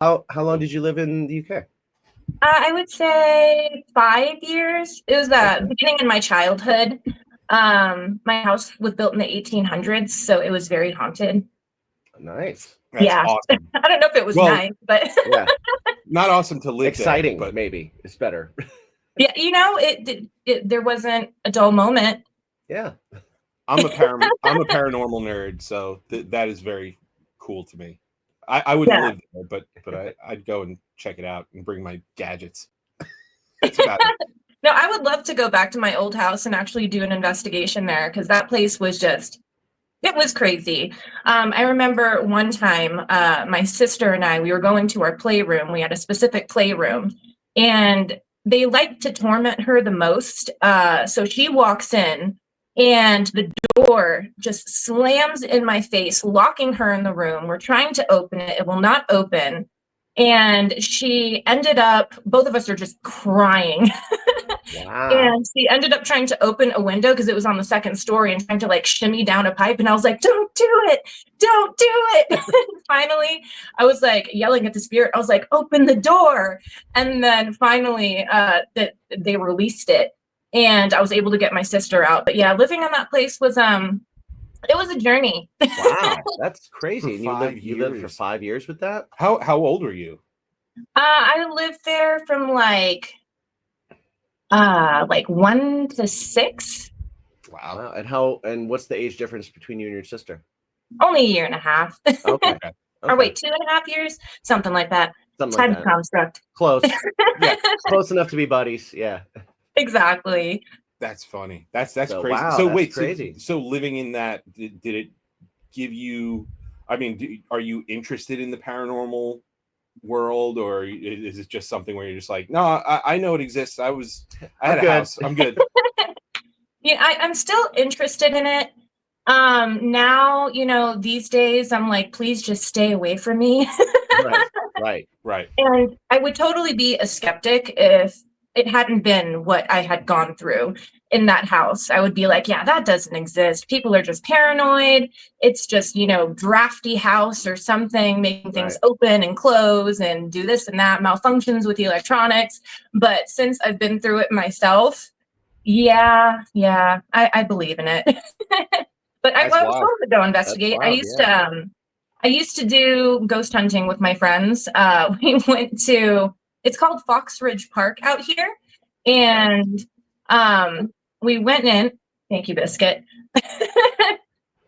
How long did you live in the UK? I would say 5 years. It was the Okay. beginning in my childhood. My house was built in the 1800s, so it was very haunted. Nice. That's Yeah. awesome. I don't know if it was Well, nice, but Yeah. not awesome to live Exciting, there, but maybe. It's better. yeah, there wasn't a dull moment. Yeah. I'm a paranormal nerd, so that is very cool to me. I wouldn't Yeah. live there, but I'd go and check it out and bring my gadgets. That's about it. No, I would love to go back to my old house and actually do an investigation there because that place was just it was crazy. I remember one time, my sister and I, we were going to our playroom. We had a specific playroom, and they like to torment her the most. So she walks in, and the door just slams in my face, locking her in the room. We're trying to open it, it will not open. And she ended up, both of us are just crying. Wow. And she ended up trying to open a window because it was on the second story and trying to like shimmy down a pipe. And I was like, don't do it. Don't do it. Finally, I was like yelling at the spirit. I was like, open the door. And then finally that they released it and I was able to get my sister out. But yeah, living in that place was it was a journey. Wow. That's crazy. And For you lived for 5 years. 5 years with that? How old were you? I lived there from like 1 to 6. Wow. Wow. And what's the age difference between you and your sister? Only a year and a half. Okay. Or wait, 2.5 years? Something like that. Something like Time that. construct. Close. Yeah. Close enough to be buddies. Yeah. Exactly. That's funny. That's So, crazy. wow, So that's wait, crazy. so living in that, did it give you? I mean, are you interested in the paranormal world, or is it just something where you're just like, no, I know it exists. I had a good. house. I'm good. Yeah, I'm still interested in it. Now, these days I'm like, please just stay away from me. Right. Right. And I would totally be a skeptic if it hadn't been what I had gone through in that house. I would be like, yeah, that doesn't exist. People are just paranoid. It's just, drafty house or something, making things Right. open and close and do this and that, malfunctions with the electronics. But since I've been through it myself, yeah, I believe in it. But I That's was wild. told to go That's investigate. wild. Yeah. I used to do ghost hunting with my friends. We went to it's called Fox Ridge Park out here, and we went in. Thank you, Biscuit.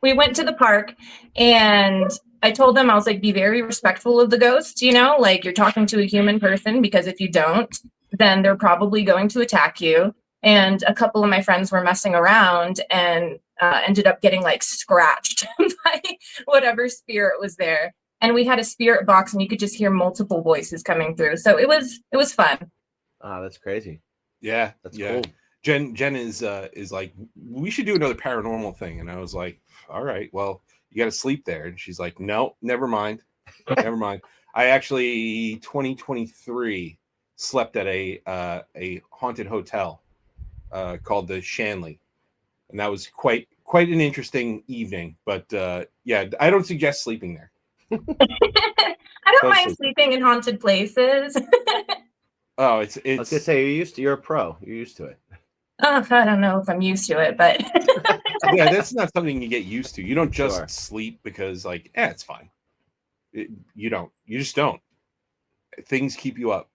We went to the park, and I told them I was like, be very respectful of the ghosts. Like you're talking to a human person because if you don't, then they're probably going to attack you. And a couple of my friends were messing around and ended up getting like scratched by whatever spirit was there. And we had a spirit box, and you could just hear multiple voices coming through. So it was fun. That's crazy. Yeah. That's yeah. cool. Jen is like, we should do another paranormal thing, and I was like, all right, well, you got to sleep there, and she's like, no, never mind. I actually 2023 slept at a haunted hotel called the Shanley, and that was quite an interesting evening. But yeah, I don't suggest sleeping there. I don't Don't mind sleep. sleeping in haunted places. Oh, I was gonna say you're a pro. You're used to it. Oh, I don't know if I'm used to it, but yeah, that's not something you get used to. You don't just Sure. sleep because like, it's fine. You just don't. Things keep you up.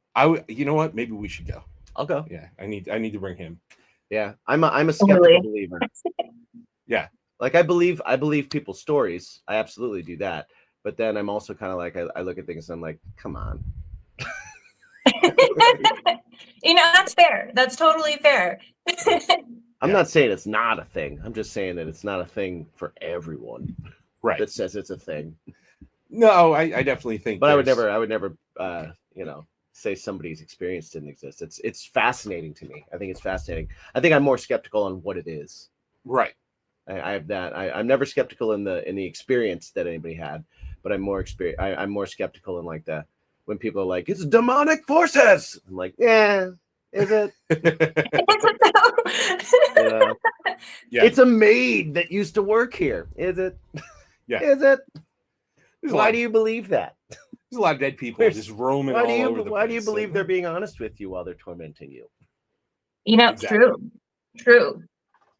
You know what? Maybe we should go. I'll go. Yeah, I need to bring him. Yeah. I'm a skeptical Totally. believer. Yeah. Like I believe people's stories. I absolutely do that. But then I'm also kind of like I look at things and I'm like, come on. That's fair. That's totally fair. I'm Yeah. not saying it's not a thing. I'm just saying that it's not a thing for everyone Right. that says it's a thing. No, I definitely think. But I would never say somebody's experience didn't exist. It's fascinating to me. I think it's fascinating. I think I'm more skeptical on what it is. Right. I have that. I'm never skeptical in the experience that anybody had, but I'm more I'm more skeptical in like when people are like, it's demonic forces. I'm like, yeah, is it? Yeah. It's a maid that used to work here. Is it? Yeah. Is it? There's Why do you believe that? There's a lot of dead people There's- just roaming Why all do you over the why place. do you believe Like, they're being honest with you while they're tormenting you? You know, Exactly. true.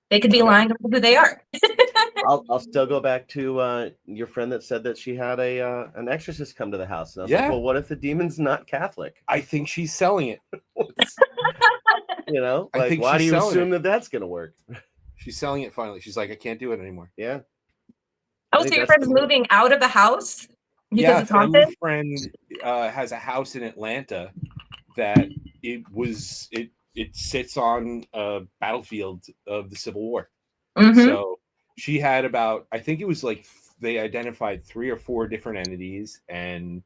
They could be lying about who they are. I'll still go back to your friend that said that she had a an exorcist come to the house, and I was like, Yeah. well, what if the demon's not Catholic? I think she's selling it. You know, I like think why do she's you selling assume it. that that's gonna work? She's selling it finally. She's like, I can't do it anymore. Yeah. Oh, think so your that's friend's the- moving out of the house because Yeah, it's haunted? family friend has a house in Atlanta that it sits on a battlefield of the Civil War. Mhm. So she had about, I think it was like they identified 3 or 4 different entities, and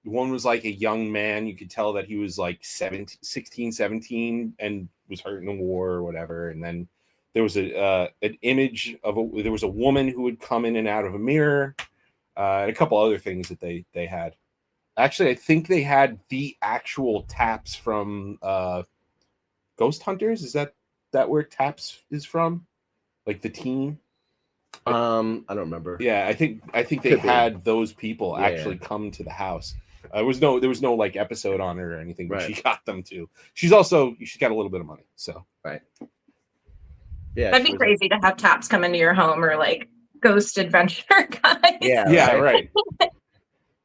one was like a young man. You could tell that he was like 16, 17 and was hurt in the war or whatever. And then there was an image of there was a woman who would come in and out of a mirror, and a couple other things that they had. Actually, I think they had the actual taps from Ghost Hunters. Is that where taps is from? Like the team? I don't remember. Yeah, I think they Could be. had those people Yeah. actually come to the house. There was no like episode on it or anything, but Right. she got them to. She's got a little bit of money, so Yeah, That'd she be was crazy to have taps come into your home, or like ghost adventure guys. Yeah, yeah, right.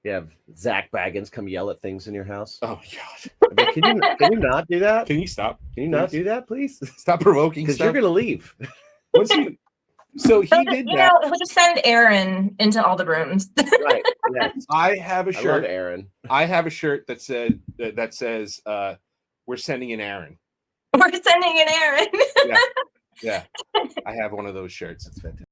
You have Zach Baggins come yell at things in your house. Oh god, I mean, can you not do that? can you stop? Can you not please? do that, please? Stop provoking Because stuff. you're gonna leave. What's he? So he did You that. know, he'll just send Aaron into all the rooms. Right. Yeah. I have a I love shirt. Aaron. I have a shirt that says "We're sending an Aaron." We're sending in Aaron. Yeah, I have one of those shirts. That's fantastic.